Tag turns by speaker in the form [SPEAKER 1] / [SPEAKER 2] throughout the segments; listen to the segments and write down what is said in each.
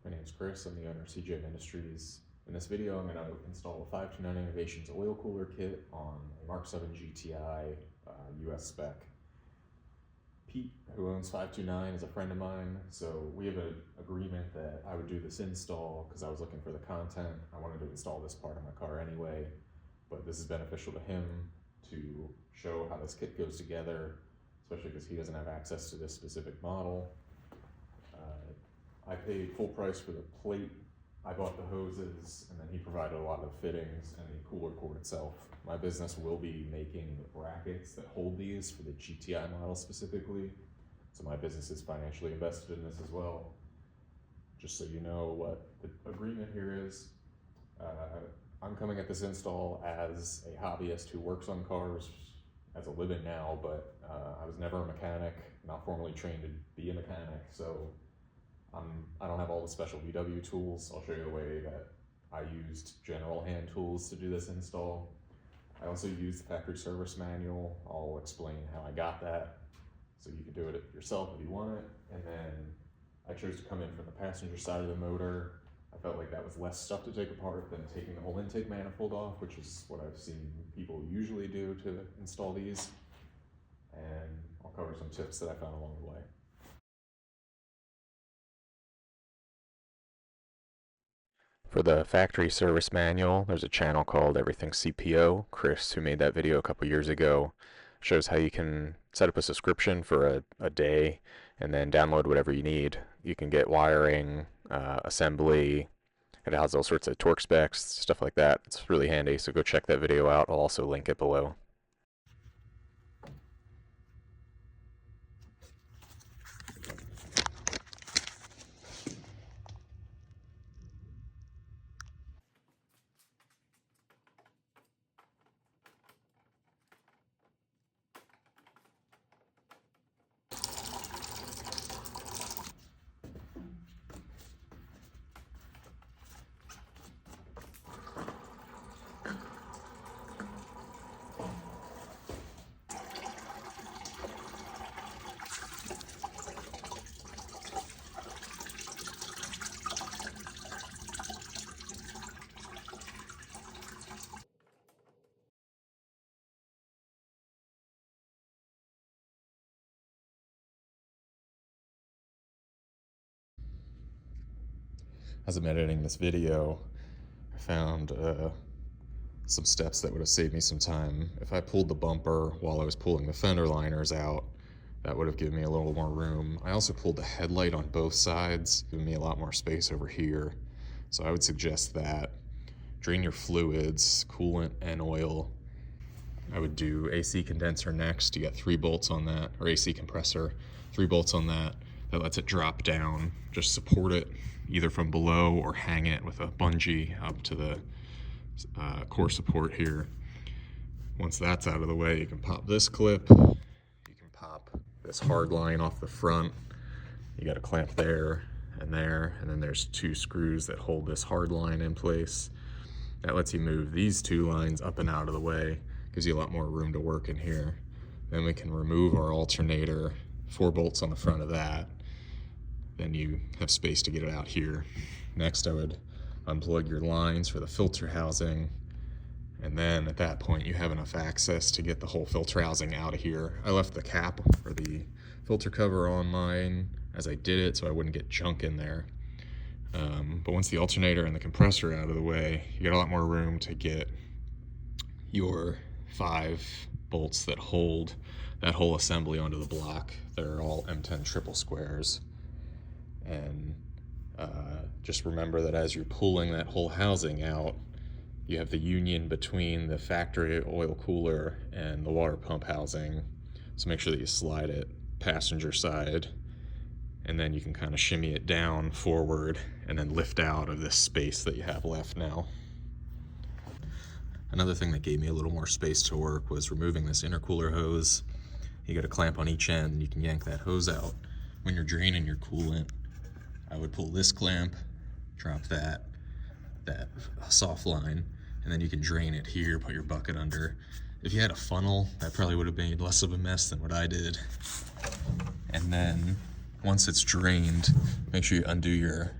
[SPEAKER 1] My name is Chris, I'm the owner of CJ Industries. In this video, I'm going to install a 529 Innovations oil cooler kit on a MK7 GTI US spec. Pete, who owns 529, is a friend of mine, so we have an agreement that I would do this install because I was looking for the content. I wanted to install this part on my car anyway, but this is beneficial to him to show how this kit goes together, especially because he doesn't have access to this specific model. I paid full price for the plate. I bought the hoses, and then he provided a lot of the fittings and the cooler core itself. My business will be making the brackets that hold these for the GTI model specifically, so my business is financially invested in this as well. Just so you know what the agreement here is, I'm coming at this install as a hobbyist who works on cars as a living now, but I was never a mechanic, not formally trained to be a mechanic, so I don't have all the special VW tools. I'll show you the way that I used general hand tools to do this install. I also used the factory service manual. I'll explain how I got that, so you can do it yourself if you want it. And then I chose to come in from the passenger side of the motor. I felt like that was less stuff to take apart than taking the whole intake manifold off, which is what I've seen people usually do to install these. And I'll cover some tips that I found along the way. For the factory service manual, there's a channel called Everything CPO. Chris, who made that video a couple years ago, shows how you can set up a subscription for a day and then download whatever you need. You can get wiring, assembly. It has all sorts of torque specs, stuff like that. It's really handy, so go check that video out. I'll also link it below. As I'm editing this video, I found some steps that would have saved me some time. If I pulled the bumper while I was pulling the fender liners out, that would have given me a little more room. I also pulled the headlight on both sides, giving me a lot more space over here. So I would suggest that. Drain your fluids, coolant and oil. I would do AC condenser next. You got 3 bolts on that, or AC compressor, 3 bolts on that. That lets it drop down. Just support it either from below or hang it with a bungee up to the core support here. Once that's out of the way, you can pop this clip. You can pop this hard line off the front. You got a clamp there, and then there's 2 screws that hold this hard line in place. That lets you move these 2 lines up and out of the way. Gives you a lot more room to work in here. Then we can remove our alternator, 4 bolts on the front of that. Then you have space to get it out here. Next, I would unplug your lines for the filter housing, and then at that point you have enough access to get the whole filter housing out of here. I left the cap or the filter cover on mine as I did it so I wouldn't get junk in there. But once the alternator and the compressor out of the way, you get a lot more room to get your 5 bolts that hold that whole assembly onto the block. They're all M10 triple squares. And just remember that as you're pulling that whole housing out, you have the union between the factory oil cooler and the water pump housing. So make sure that you slide it passenger side, and then you can kind of shimmy it down forward and then lift out of this space that you have left now. Another thing that gave me a little more space to work was removing this intercooler hose. You got a clamp on each end and you can yank that hose out. When you're draining your coolant, I would pull this clamp, drop that soft line, and then you can drain it here, put your bucket under. If you had a funnel, that probably would have made less of a mess than what I did. And then once it's drained, make sure you undo your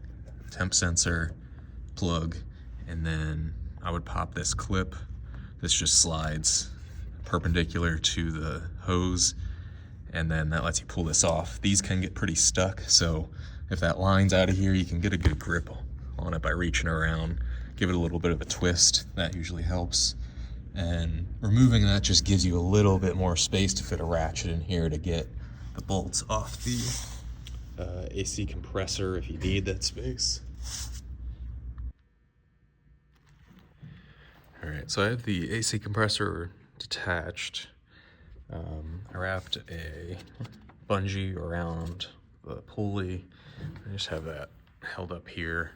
[SPEAKER 1] temp sensor, plug, and then I would pop this clip. This just slides perpendicular to the hose, and then that lets you pull this off. These can get pretty stuck, so if that line's out of here, you can get a good grip on it by reaching around, give it a little bit of a twist. That usually helps. And removing that just gives you a little bit more space to fit a ratchet in here to get the bolts off the AC compressor if you need that space. All right, so I have the AC compressor detached. I wrapped a bungee around the pulley. I just have that held up here.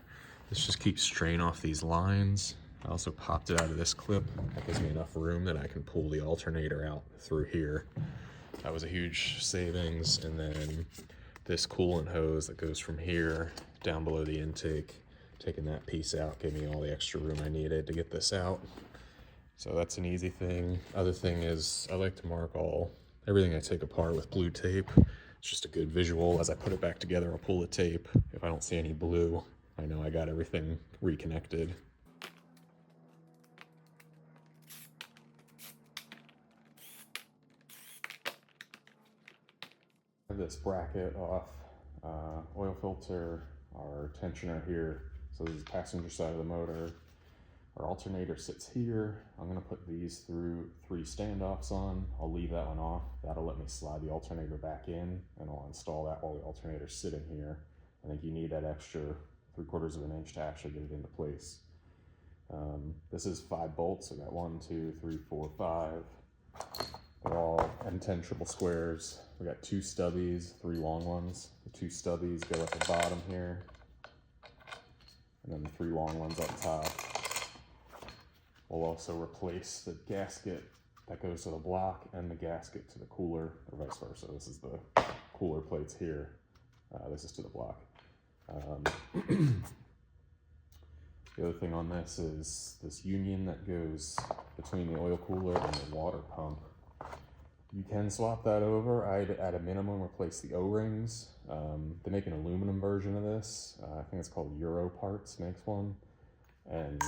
[SPEAKER 1] This just keeps strain off these lines. I also popped it out of this clip. That gives me enough room that I can pull the alternator out through here. That was a huge savings. And then this coolant hose that goes from here down below the intake, taking that piece out gave me all the extra room I needed to get this out. So that's an easy thing. Other thing is I like to mark everything I take apart with blue tape. It's just a good visual. As I put it back together, I'll pull the tape. If I don't see any blue, I know I got everything reconnected. I have this bracket off, oil filter, our tensioner here. So this is the passenger side of the motor. Our alternator sits here. I'm gonna put these through 3 standoffs on. I'll leave that one off. That'll let me slide the alternator back in, and I'll install that while the alternator's sitting here. I think you need that extra 3/4 of an inch to actually get it into place. This is 5 bolts. I got 1, 2, 3, 4, 5. They're all M10 triple squares. We got 2 stubbies, 3 long ones. The 2 stubbies go at the bottom here, and then the 3 long ones up top. We'll also replace the gasket that goes to the block and the gasket to the cooler, or vice versa. This is the cooler plates here. This is to the block. The other thing on this is this union that goes between the oil cooler and the water pump. You can swap that over. I'd at a minimum replace the O-rings. They make an aluminum version of this. I think it's called Euro Parts makes one. And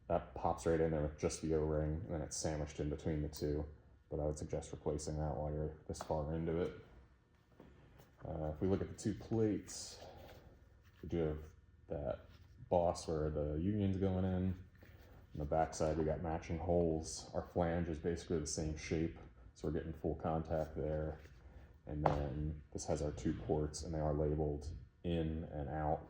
[SPEAKER 1] that pops right in there with just the O-ring, and then it's sandwiched in between the two. But I would suggest replacing that while you're this far into it. If we look at the 2 plates, we do have that boss where the union's going in. On the back side, we got matching holes. Our flange is basically the same shape, so we're getting full contact there. And then this has our 2 ports, and they are labeled in and out.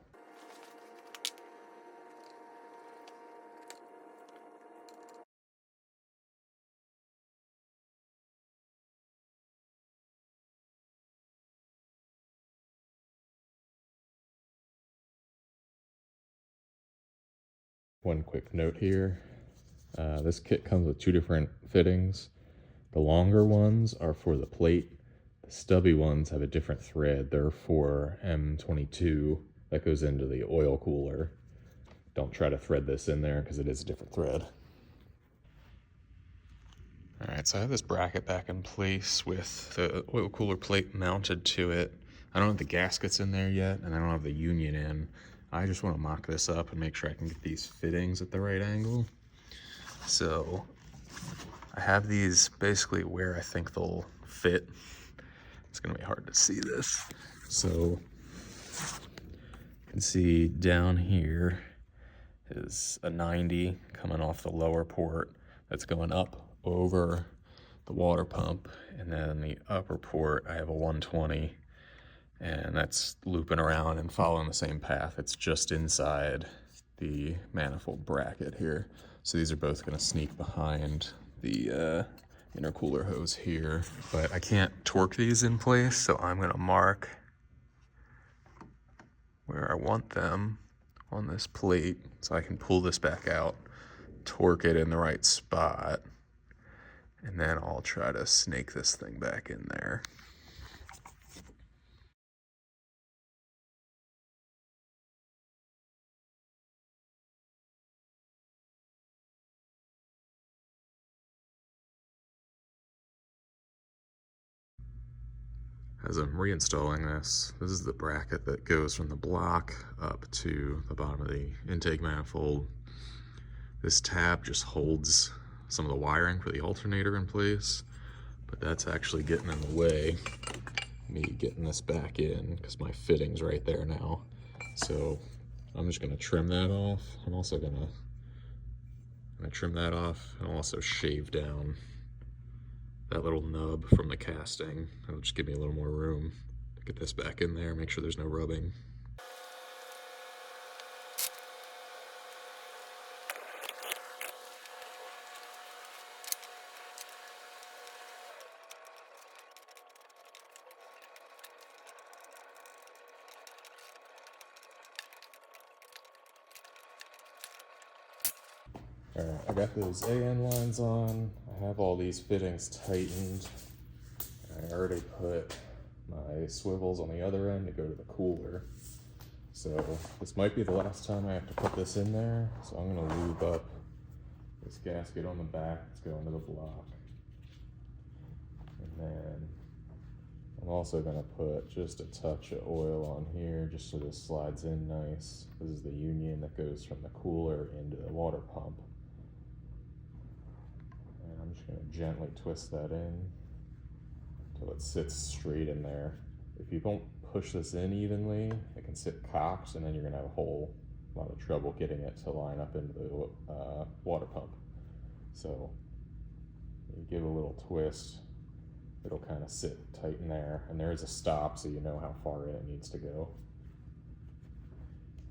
[SPEAKER 1] One quick note here, this kit comes with 2 different fittings. The longer ones are for the plate. The stubby ones have a different thread. They're for M22 that goes into the oil cooler. Don't try to thread this in there because it is a different thread. All right, so I have this bracket back in place with the oil cooler plate mounted to it. I don't have the gaskets in there yet, and I don't have the union in. I just want to mock this up and make sure I can get these fittings at the right angle. So I have these basically where I think they'll fit. It's gonna be hard to see this. So you can see down here is a 90 coming off the lower port that's going up over the water pump, and then the upper port I have a 120, and that's looping around and following the same path. It's just inside the manifold bracket here. So these are both gonna sneak behind the intercooler hose here, but I can't torque these in place, so I'm gonna mark where I want them on this plate so I can pull this back out, torque it in the right spot, and then I'll try to snake this thing back in there. As I'm reinstalling this, this is the bracket that goes from the block up to the bottom of the intake manifold. This tab just holds some of the wiring for the alternator in place, but that's actually getting in the way me getting this back in because my fitting's right there now. So I'm just gonna trim that off. I'm also gonna trim that off and also shave down that little nub from the casting. That'll just give me a little more room to get this back in there, make sure there's no rubbing. Alright, I got those AN lines on. I have all these fittings tightened. I already put my swivels on the other end to go to the cooler. So this might be the last time I have to put this in there. So I'm gonna lube up this gasket on the back that's going to the block. And then I'm also gonna put just a touch of oil on here just so this slides in nice. This is the union that goes from the cooler into the water pump. And I'm just gonna gently twist that in until it sits straight in there. If you don't push this in evenly, it can sit cocked, and then you're gonna have a whole lot of trouble getting it to line up into the water pump. So you give a little twist, it'll kind of sit tight in there, and there is a stop so you know how far in it needs to go.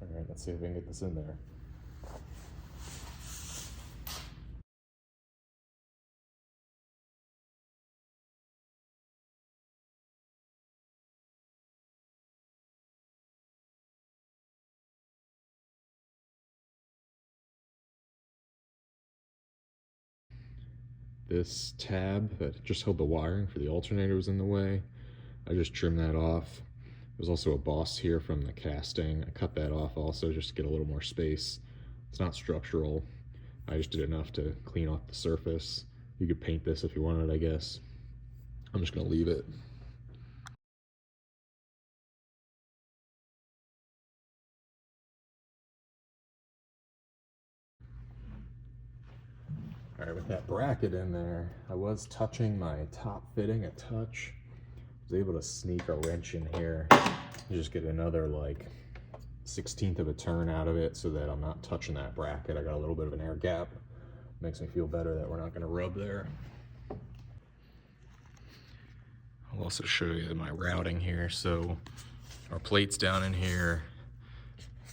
[SPEAKER 1] All right, let's see if we can get this in there. This tab that just held the wiring for the alternator was in the way. I just trimmed that off. There's also a boss here from the casting. I cut that off also just to get a little more space. It's not structural. I just did enough to clean off the surface. You could paint this if you wanted, I guess. I'm just gonna leave it. All right, with that bracket in there, I was touching my top fitting a touch. I was able to sneak a wrench in here and just get another like 1/16 of a turn out of it so that I'm not touching that bracket. I got a little bit of an air gap. Makes me feel better that we're not gonna rub there. I'll also show you my routing here. So our plate's down in here.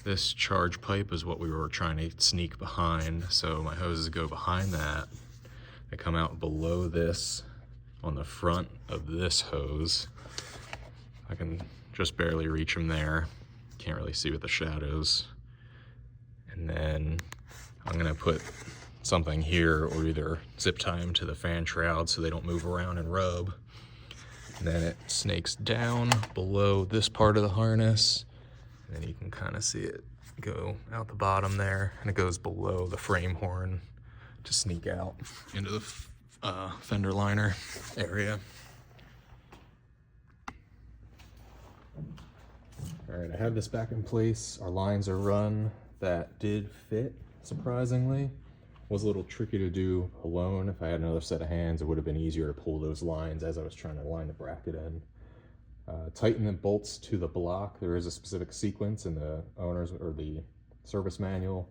[SPEAKER 1] This charge pipe is what we were trying to sneak behind. So my hoses go behind that. They come out below this on the front of this hose. I can just barely reach them there. Can't really see with the shadows. And then I'm gonna put something here or either zip tie them to the fan shroud so they don't move around and rub. And then it snakes down below this part of the harness. And then you can kind of see it go out the bottom there, and it goes below the frame horn to sneak out into the fender liner area. All right, I have this back in place. Our lines are run. That did fit, surprisingly. Was a little tricky to do alone. If I had another set of hands, it would have been easier to pull those lines as I was trying to line the bracket in. Tighten the bolts to the block. There is a specific sequence in the owner's or the service manual.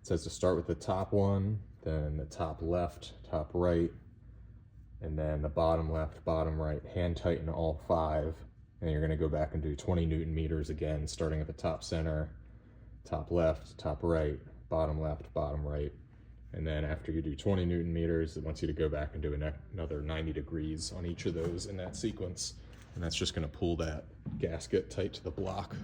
[SPEAKER 1] It says to start with the top one, then the top left, top right, and then the bottom left, bottom right. Hand tighten all 5, and you're going to go back and do 20 Newton meters again, starting at the top center, top left, top right, bottom left, bottom right. And then after you do 20 Newton meters, it wants you to go back and do another 90 degrees on each of those in that sequence. And that's just going to pull that gasket tight to the block.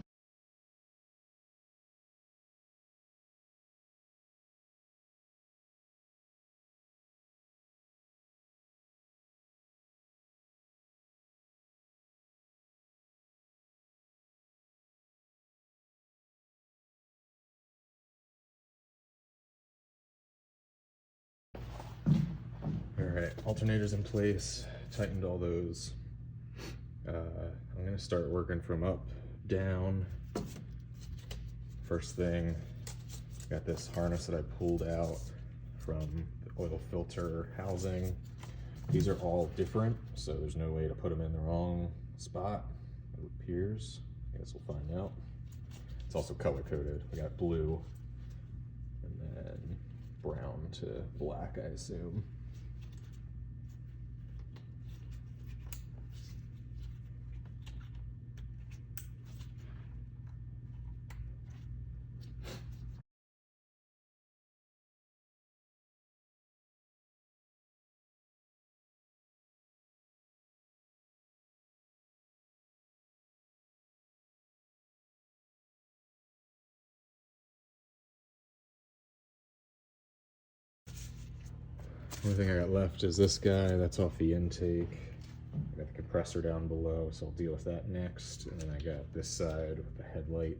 [SPEAKER 1] All right, alternators in place, tightened all those. I'm going to start working from up, down. First thing, got this harness that I pulled out from the oil filter housing. These are all different, so there's no way to put them in the wrong spot, it appears. I guess we'll find out. It's also color coded. We got blue and then brown to black, I assume. Only thing I got left is this guy. That's off the intake. I got the compressor down below, so I'll deal with that next. And then I got this side with the headlight.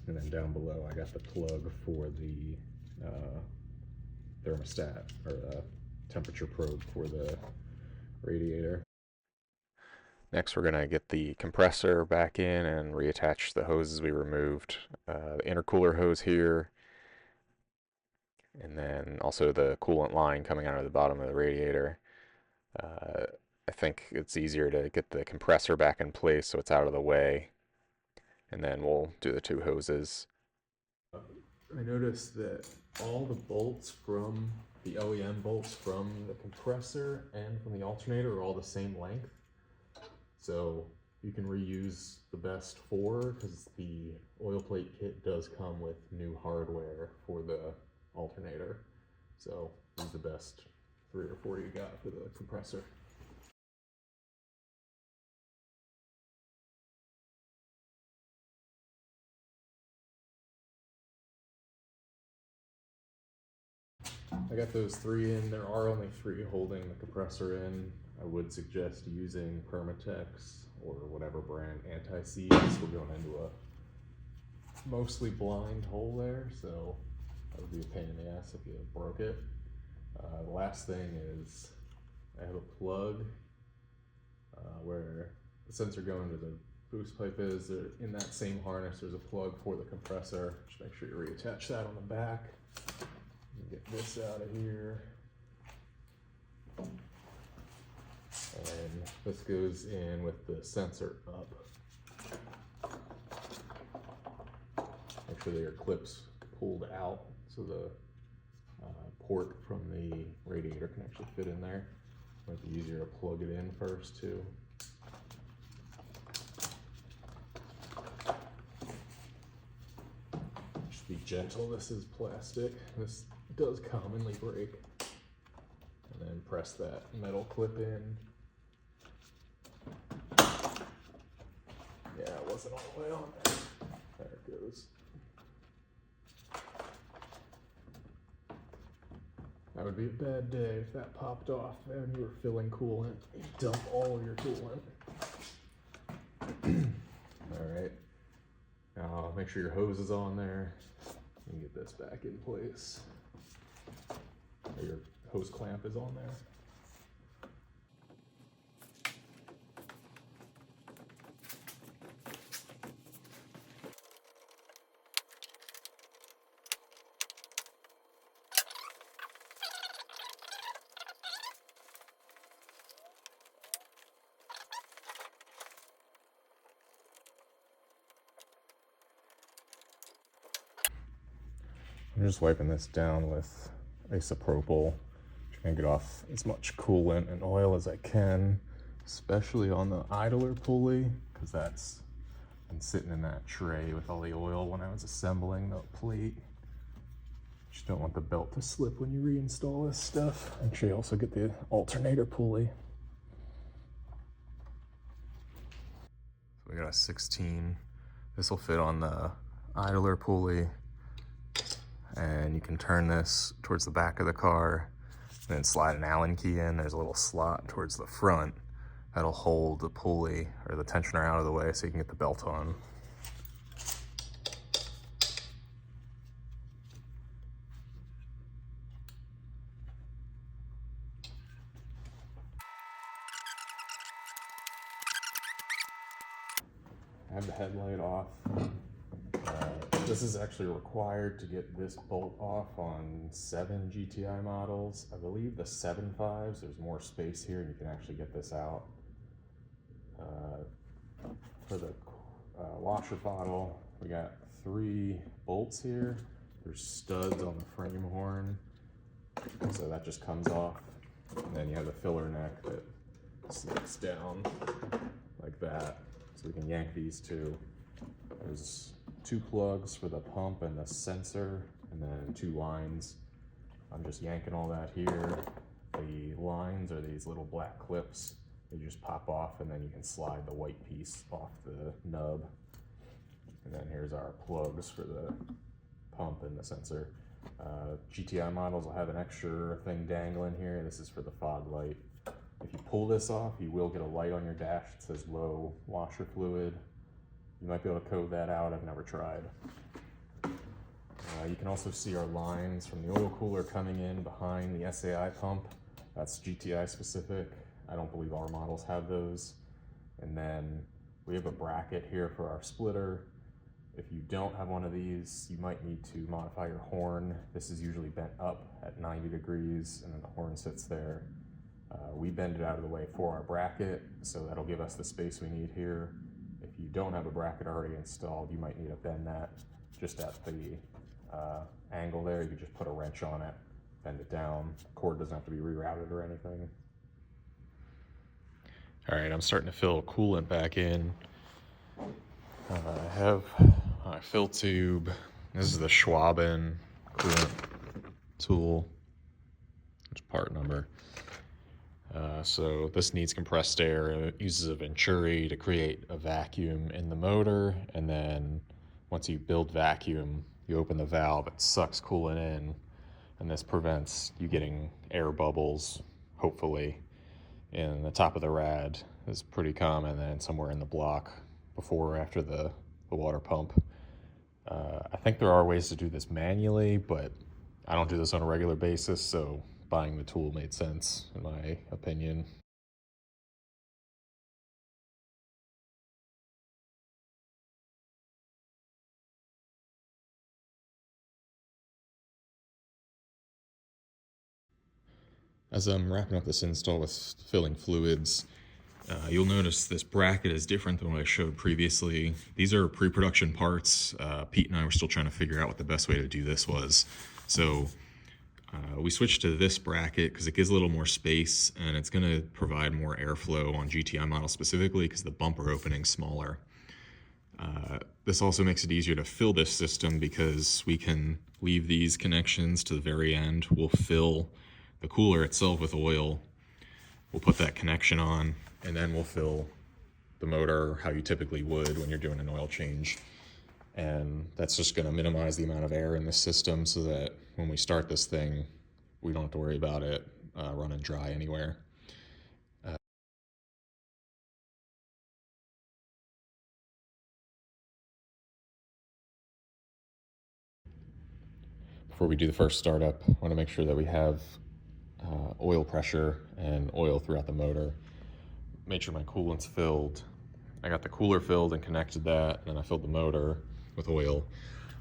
[SPEAKER 1] And then down below I got the plug for the thermostat, or temperature probe for the radiator. Next we're going to get the compressor back in and reattach the hoses we removed. The intercooler hose here, and then also the coolant line coming out of the bottom of the radiator. I think it's easier to get the compressor back in place so it's out of the way, and then we'll do the two hoses. I noticed that all the bolts from the OEM bolts from the compressor and from the alternator are all the same length. So you can reuse the best four, because the oil plate kit does come with new hardware for the alternator. So use the best 3 or 4 you got for the compressor. I got those 3 in. There are only 3 holding the compressor in. I would suggest using Permatex or whatever brand anti-seize. We're going into a mostly blind hole there, so that would be a pain in the ass if you broke it. The last thing is I have a plug where the sensor going to the boost pipe is. In that same harness there's a plug for the compressor. Just make sure you reattach that on the back. Get this out of here. And this goes in with the sensor up. Make sure that your clip's pulled out so the port from the radiator can actually fit in there. Might be easier to plug it in first too. Just be gentle, this is plastic. This does commonly break. And then press that metal clip in. Yeah, it wasn't all the way on there. There it goes. That would be a bad day if that popped off and you were filling coolant. You dump all of your coolant. Alright. Now make sure your hose is on there. And get this back in place. Or your hose clamp is on there. I'm just wiping this down with isopropyl, trying to get off as much coolant and oil as I can, especially on the idler pulley, because that's been sitting in that tray with all the oil when I was assembling the plate. Just don't want the belt to slip when you reinstall this stuff. Make sure you also get the alternator pulley. So we got a 16. This will fit on the idler pulley. And you can turn this towards the back of the car and then slide an Allen key in. There's a little slot towards the front that'll hold the pulley or the tensioner out of the way so you can get the belt on. have the headlight off. This is actually required to get this bolt off on 7 GTI models. I believe the 7.5s, there's more space here and you can actually get this out. For the washer bottle, we got 3 bolts here. There's studs on the frame horn, so that just comes off. And then you have the filler neck that slips down like that, so we can yank these two. There's 2 plugs for the pump and the sensor, and then 2 lines. I'm just yanking all that here. The lines are these little black clips. They just pop off, and then you can slide the white piece off the nub. And then here's our plugs for the pump and the sensor. GTI models will have an extra thing dangling here. This is for the fog light. If you pull this off, you will get a light on your dash that says low washer fluid. You might be able to code that out. I've never tried. You can also see our lines from the oil cooler coming in behind the SAI pump. That's GTI specific. I don't believe our models have those. And then we have a bracket here for our splitter. If you don't have one of these, you might need to modify your horn. This is usually bent up at 90 degrees and then the horn sits there. We bend it out of the way for our bracket, so that'll give us the space we need here. If you don't have a bracket already installed, you might need to bend that just at the angle there. You can just put a wrench on it, bend it down. The cord doesn't have to be rerouted or anything. All right, I'm starting to fill coolant back in. I have my fill tube. This is the Schwaben coolant tool. There's part number. So this needs compressed air. It uses a Venturi to create a vacuum in the motor, and then once you build vacuum, you open the valve, it sucks coolant in, and this prevents you getting air bubbles, hopefully. And the top of the rad is pretty common, then somewhere in the block before or after the water pump. I think there are ways to do this manually, but I don't do this on a regular basis, so buying the tool made sense, in my opinion. As I'm wrapping up this install with filling fluids, you'll notice this bracket is different than what I showed previously. These are pre-production parts. Pete and I were still trying to figure out what the best way to do this was. So we switched to this bracket because it gives a little more space, and it's going to provide more airflow on GTI models specifically because the bumper opening's smaller. This also makes it easier to fill this system because we can leave these connections to the very end. We'll fill the cooler itself with oil. We'll put that connection on, and then we'll fill the motor how you typically would when you're doing an oil change. And that's just going to minimize the amount of air in this system so that when we start this thing, we don't have to worry about it running dry anywhere. Before we do the first startup, I want to make sure that we have oil pressure and oil throughout the motor. Made sure my coolant's filled. I got the cooler filled and connected that, and then I filled the motor with oil.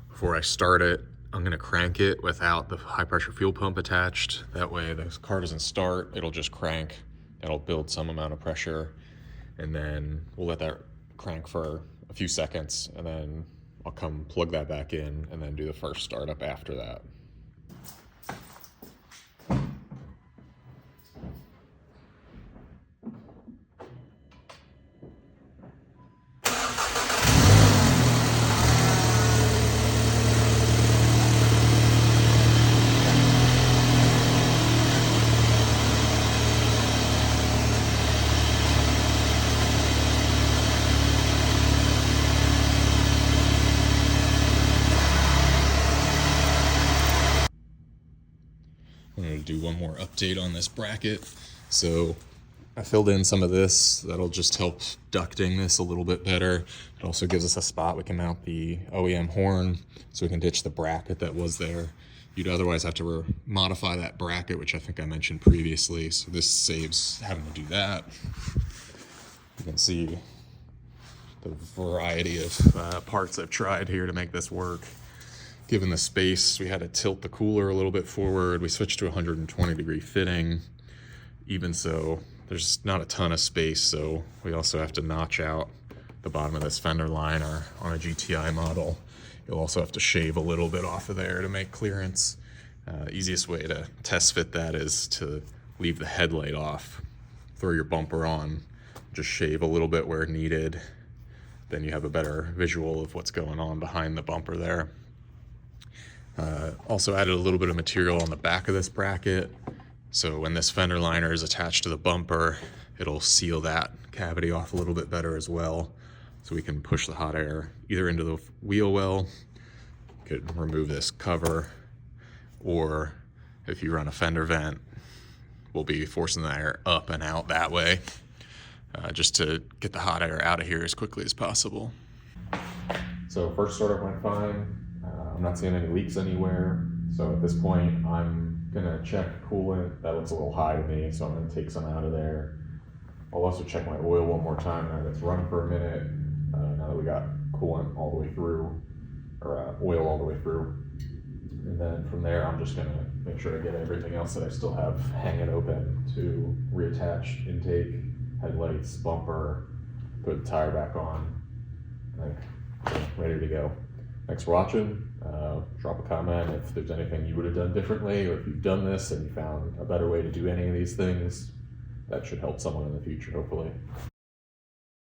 [SPEAKER 1] Before I start it, I'm gonna crank it without the high pressure fuel pump attached. That way the car doesn't start, it'll just crank. It'll build some amount of pressure, and then we'll let that crank for a few seconds, and then I'll come plug that back in and then do the first startup after that. I'm going to do one more update on this bracket. So I filled in some of this. That'll just help ducting this a little bit better. It also gives us a spot we can mount the OEM horn so we can ditch the bracket that was there. You'd otherwise have to modify that bracket, which I think I mentioned previously. So this saves having to do that. You can see the variety of parts I've tried here to make this work. Given the space, we had to tilt the cooler a little bit forward. We switched to 120-degree fitting. Even so, there's not a ton of space, so we also have to notch out the bottom of this fender liner on a GTI model. You'll also have to shave a little bit off of there to make clearance. Easiest way to test fit that is to leave the headlight off, throw your bumper on, just shave a little bit where needed. Then you have a better visual of what's going on behind the bumper there. Also added a little bit of material on the back of this bracket. So when this fender liner is attached to the bumper, it'll seal that cavity off a little bit better as well. So we can push the hot air either into the wheel well, could remove this cover, or if you run a fender vent, we'll be forcing the air up and out that way, just to get the hot air out of here as quickly as possible. So first startup went fine. I'm not seeing any leaks anywhere. So at this point, I'm gonna check coolant. That looks a little high to me, so I'm gonna take some out of there. I'll also check my oil one more time now that it's run for a minute, now that we got coolant all the way through, or oil all the way through. And then from there, I'm just gonna make sure to get everything else that I still have hanging open to reattach intake, headlights, bumper, put the tire back on, and ready to go. Thanks for watching. Drop a comment if there's anything you would have done differently, or if you've done this and you found a better way to do any of these things. That should help someone in the future, hopefully.